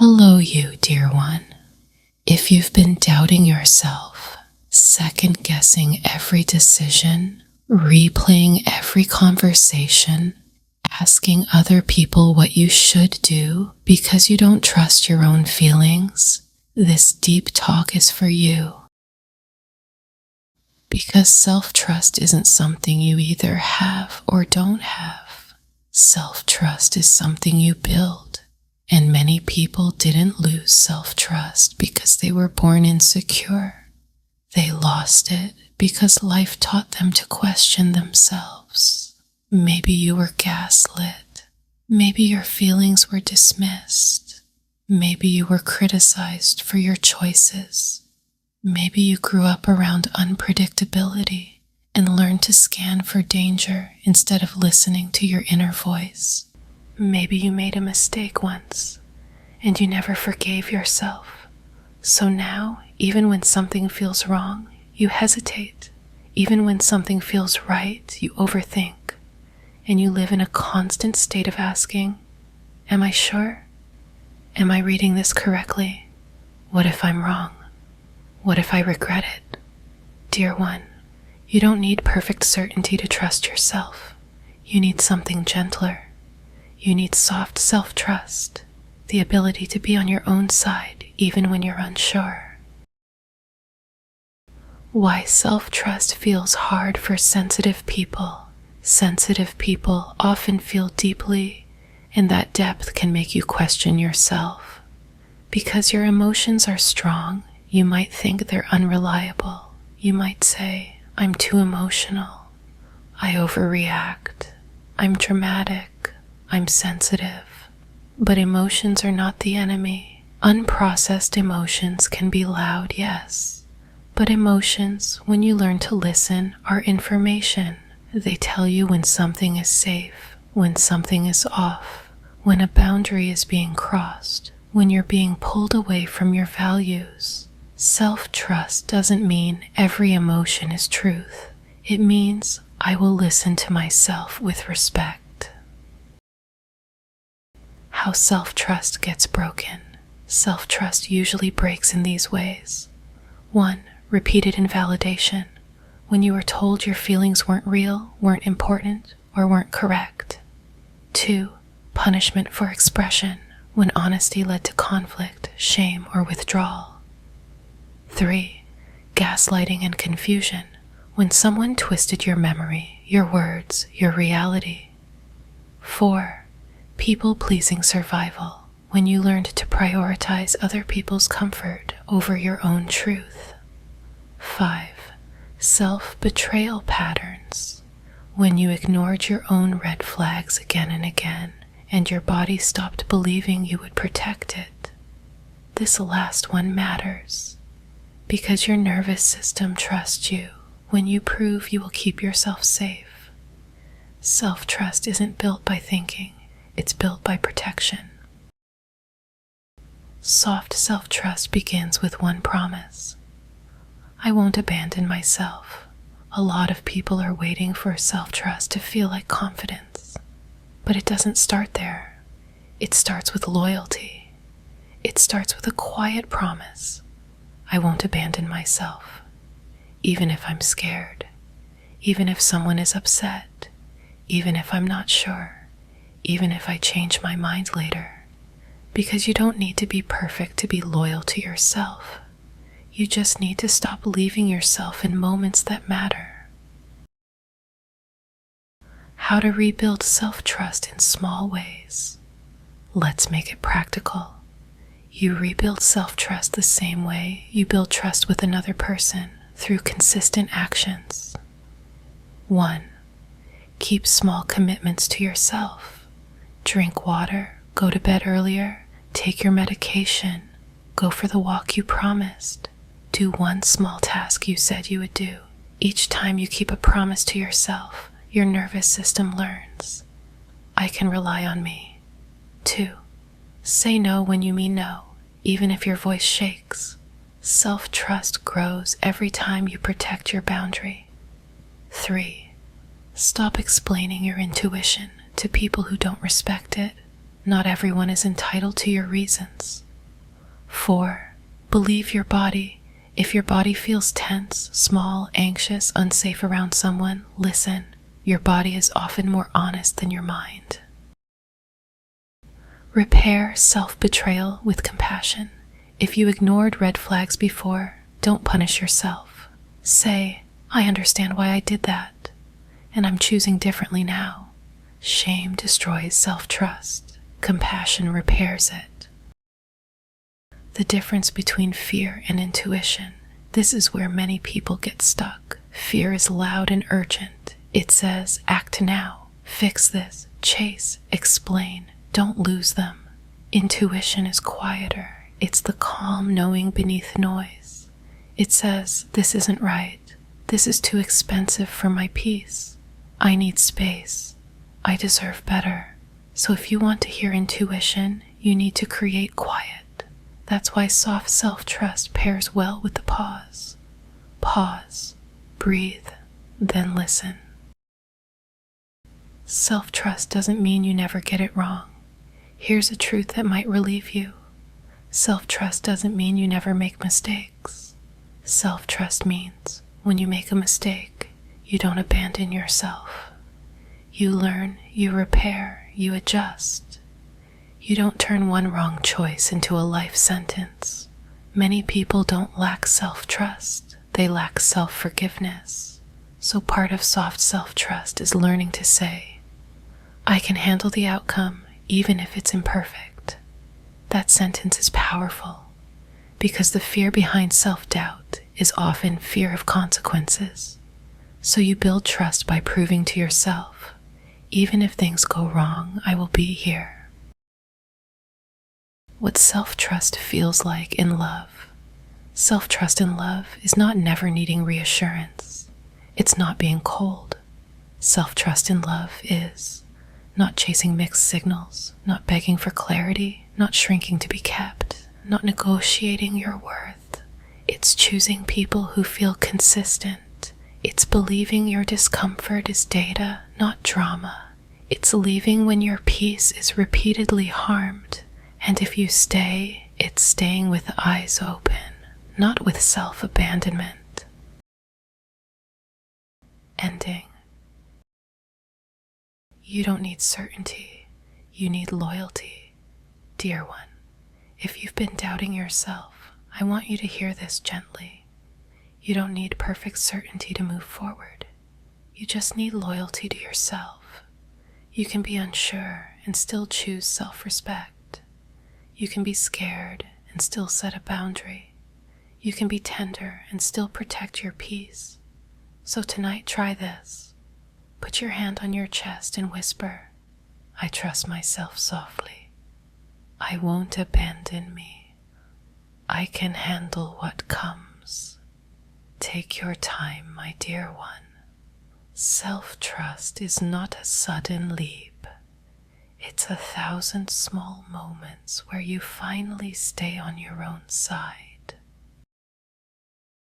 Hello, you dear one. If you've been doubting yourself, second-guessing every decision, replaying every conversation, asking other people what you should do because you don't trust your own feelings, this deep talk is for you. Because self-trust isn't something you either have or don't have. Self-trust is something you build. And many people didn't lose self-trust because they were born insecure. They lost it because life taught them to question themselves. Maybe you were gaslit. Maybe your feelings were dismissed. Maybe you were criticized for your choices. Maybe you grew up around unpredictability and learned to scan for danger instead of listening to your inner voice. Maybe you made a mistake once, and you never forgave yourself. So now, even when something feels wrong, you hesitate. Even when something feels right, you overthink. And you live in a constant state of asking, am I sure? Am I reading this correctly? What if I'm wrong? What if I regret it? Dear one, you don't need perfect certainty to trust yourself. You need something gentler. You need soft self-trust, the ability to be on your own side even when you're unsure. Why self-trust feels hard for sensitive people. Sensitive people often feel deeply, and that depth can make you question yourself. Because your emotions are strong, you might think they're unreliable. You might say, I'm too emotional. I overreact. I'm dramatic. I'm sensitive. But emotions are not the enemy. Unprocessed emotions can be loud, yes. But emotions, when you learn to listen, are information. They tell you when something is safe, when something is off, when a boundary is being crossed, when you're being pulled away from your values. Self-trust doesn't mean every emotion is truth. It means I will listen to myself with respect. How self-trust gets broken. Self-trust usually breaks in these ways. 1. Repeated invalidation. When you were told your feelings weren't real, weren't important, or weren't correct. 2. Punishment for expression. When honesty led to conflict, shame, or withdrawal. 3. Gaslighting and confusion. When someone twisted your memory, your words, your reality. 4. People-pleasing survival, when you learned to prioritize other people's comfort over your own truth. 5. Self-betrayal patterns, when you ignored your own red flags again and again, and your body stopped believing you would protect it. This last one matters, because your nervous system trusts you when you prove you will keep yourself safe. Self-trust isn't built by thinking. It's built by protection. Soft self-trust begins with one promise. I won't abandon myself. A lot of people are waiting for self-trust to feel like confidence. But it doesn't start there. It starts with loyalty. It starts with a quiet promise. I won't abandon myself. Even if I'm scared. Even if someone is upset. Even if I'm not sure. Even if I change my mind later. Because you don't need to be perfect to be loyal to yourself. You just need to stop leaving yourself in moments that matter. How to rebuild self-trust in small ways. Let's make it practical. You rebuild self-trust the same way you build trust with another person, through consistent actions. 1. Keep small commitments to yourself. Drink water, go to bed earlier, take your medication, go for the walk you promised. Do one small task you said you would do. Each time you keep a promise to yourself, your nervous system learns. I can rely on me. 2. Say no when you mean no, even if your voice shakes. Self-trust grows every time you protect your boundary. 3. Stop explaining your intuition to people who don't respect it. Not everyone is entitled to your reasons. 4. Believe your body. If your body feels tense, small, anxious, unsafe around someone, listen. Your body is often more honest than your mind. Repair self-betrayal with compassion. If you ignored red flags before, don't punish yourself. Say, I understand why I did that, and I'm choosing differently now. Shame destroys self-trust. Compassion repairs it. The difference between fear and intuition. This is where many people get stuck. Fear is loud and urgent. It says, act now, fix this, chase, explain, don't lose them. Intuition is quieter. It's the calm knowing beneath noise. It says, this isn't right. This is too expensive for my peace. I need space. I deserve better. So if you want to hear intuition, you need to create quiet. That's why soft self-trust pairs well with the pause. Pause, breathe, then listen. Self-trust doesn't mean you never get it wrong. Here's a truth that might relieve you. Self-trust doesn't mean you never make mistakes. Self-trust means when you make a mistake, you don't abandon yourself. You learn, you repair, you adjust. You don't turn one wrong choice into a life sentence. Many people don't lack self-trust. They lack self-forgiveness. So part of soft self-trust is learning to say, I can handle the outcome even if it's imperfect. That sentence is powerful because the fear behind self-doubt is often fear of consequences. So you build trust by proving to yourself, even if things go wrong, I will be here. What self-trust feels like in love. Self-trust in love is not never needing reassurance. It's not being cold. Self-trust in love is not chasing mixed signals, not begging for clarity, not shrinking to be kept, not negotiating your worth. It's choosing people who feel consistent. It's believing your discomfort is data, not drama. It's leaving when your peace is repeatedly harmed. And if you stay, it's staying with eyes open, not with self-abandonment. Ending. You don't need certainty, you need loyalty. Dear one, if you've been doubting yourself, I want you to hear this gently. You don't need perfect certainty to move forward. You just need loyalty to yourself. You can be unsure and still choose self-respect. You can be scared and still set a boundary. You can be tender and still protect your peace. So tonight, try this. Put your hand on your chest and whisper, I trust myself softly. I won't abandon me. I can handle what comes. Take your time, my dear one. Self-trust is not a sudden leap. It's 1,000 small moments where you finally stay on your own side.